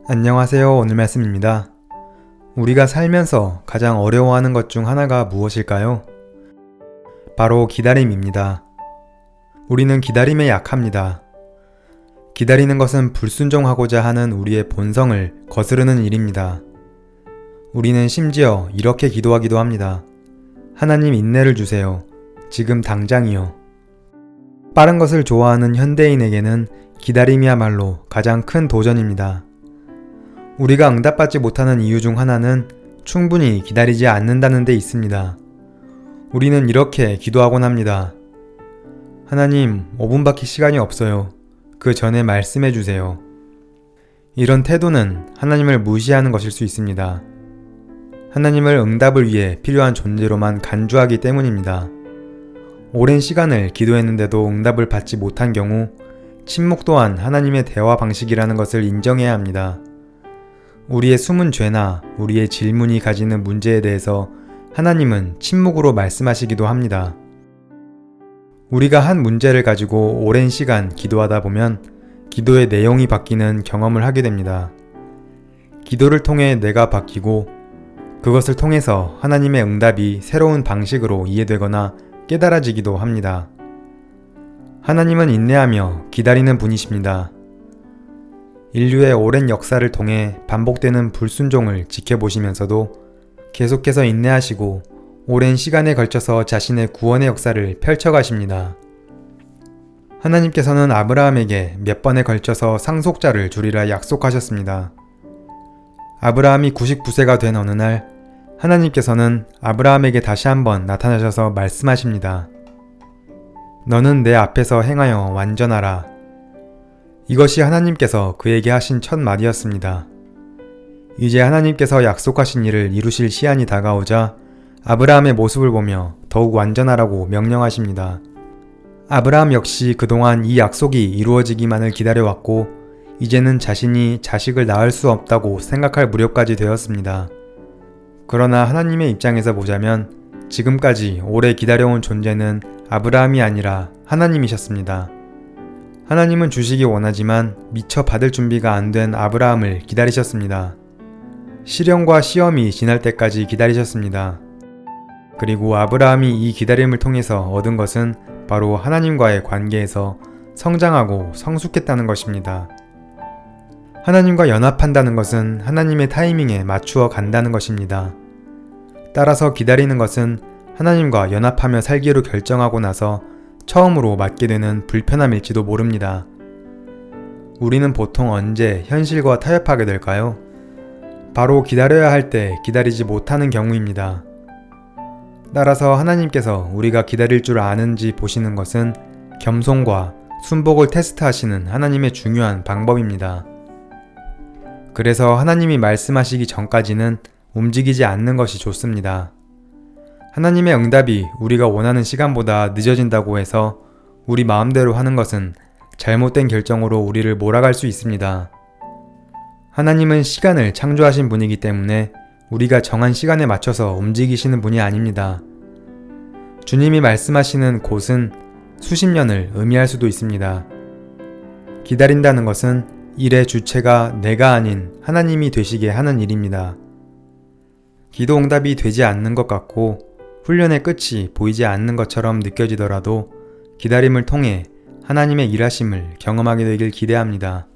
안녕하세요. 오늘 말씀입니다. 우리가 살면서 가장 어려워하는 것 중 하나가 무엇일까요? 바로 기다림입니다. 우리는 기다림에 약합니다. 기다리는 것은 불순종하고자 하는 우리의 본성을 거스르는 일입니다. 우리는 심지어 이렇게 기도하기도 합니다. 하나님 인내를 주세요. 지금 당장이요. 빠른 것을 좋아하는 현대인에게는 기다림이야말로 가장 큰 도전입니다. 우리가 응답받지 못하는 이유 중 하나는 충분히 기다리지 않는다는 데 있습니다. 우리는 이렇게 기도하곤 합니다. 하나님, 5분밖에 시간이 없어요. 그 전에 말씀해 주세요. 이런 태도는 하나님을 무시하는 것일 수 있습니다. 하나님을 응답을 위해 필요한 존재로만 간주하기 때문입니다. 오랜 시간을 기도했는데도 응답을 받지 못한 경우 침묵 또한 하나님의 대화 방식이라는 것을 인정해야 합니다. 우리의 숨은 죄나 우리의 질문이 가지는 문제에 대해서 하나님은 침묵으로 말씀하시기도 합니다. 우리가 한 문제를 가지고 오랜 시간 기도하다 보면 기도의 내용이 바뀌는 경험을 하게 됩니다. 기도를 통해 내가 바뀌고 그것을 통해서 하나님의 응답이 새로운 방식으로 이해되거나 깨달아지기도 합니다. 하나님은 인내하며 기다리는 분이십니다. 인류의 오랜 역사를 통해 반복되는 불순종을 지켜보시면서도 계속해서 인내하시고 오랜 시간에 걸쳐서 자신의 구원의 역사를 펼쳐가십니다. 하나님께서는 아브라함에게 몇 번에 걸쳐서 상속자를 주리라 약속하셨습니다. 아브라함이 99세가 된 어느 날 하나님께서는 아브라함에게 다시 한번 나타나셔서 말씀하십니다. 너는 내 앞에서 행하여 완전하라. 이것이 하나님께서 그에게 하신 첫 마디였습니다. 이제 하나님께서 약속하신 일을 이루실 시한이 다가오자 아브라함의 모습을 보며 더욱 완전하라고 명령하십니다. 아브라함 역시 그동안 이 약속이 이루어지기만을 기다려왔고 이제는 자신이 자식을 낳을 수 없다고 생각할 무렵까지 되었습니다. 그러나 하나님의 입장에서 보자면 지금까지 오래 기다려온 존재는 아브라함이 아니라 하나님이셨습니다. 하나님은 주시기 원하지만 미처 받을 준비가 안 된 아브라함을 기다리셨습니다. 시련과 시험이 지날 때까지 기다리셨습니다. 그리고 아브라함이 이 기다림을 통해서 얻은 것은 바로 하나님과의 관계에서 성장하고 성숙했다는 것입니다. 하나님과 연합한다는 것은 하나님의 타이밍에 맞추어 간다는 것입니다. 따라서 기다리는 것은 하나님과 연합하며 살기로 결정하고 나서 처음으로 맞게 되는 불편함일지도 모릅니다. 우리는 보통 언제 현실과 타협하게 될까요? 바로 기다려야 할 때 기다리지 못하는 경우입니다. 따라서 하나님께서 우리가 기다릴 줄 아는지 보시는 것은 겸손과 순복을 테스트하시는 하나님의 중요한 방법입니다. 그래서 하나님이 말씀하시기 전까지는 움직이지 않는 것이 좋습니다. 하나님의 응답이 우리가 원하는 시간보다 늦어진다고 해서 우리 마음대로 하는 것은 잘못된 결정으로 우리를 몰아갈 수 있습니다. 하나님은 시간을 창조하신 분이기 때문에 우리가 정한 시간에 맞춰서 움직이시는 분이 아닙니다. 주님이 말씀하시는 곳은 수십 년을 의미할 수도 있습니다. 기다린다는 것은 일의 주체가 내가 아닌 하나님이 되시게 하는 일입니다. 기도 응답이 되지 않는 것 같고 훈련의 끝이 보이지 않는 것처럼 느껴지더라도 기다림을 통해 하나님의 일하심을 경험하게 되길 기대합니다.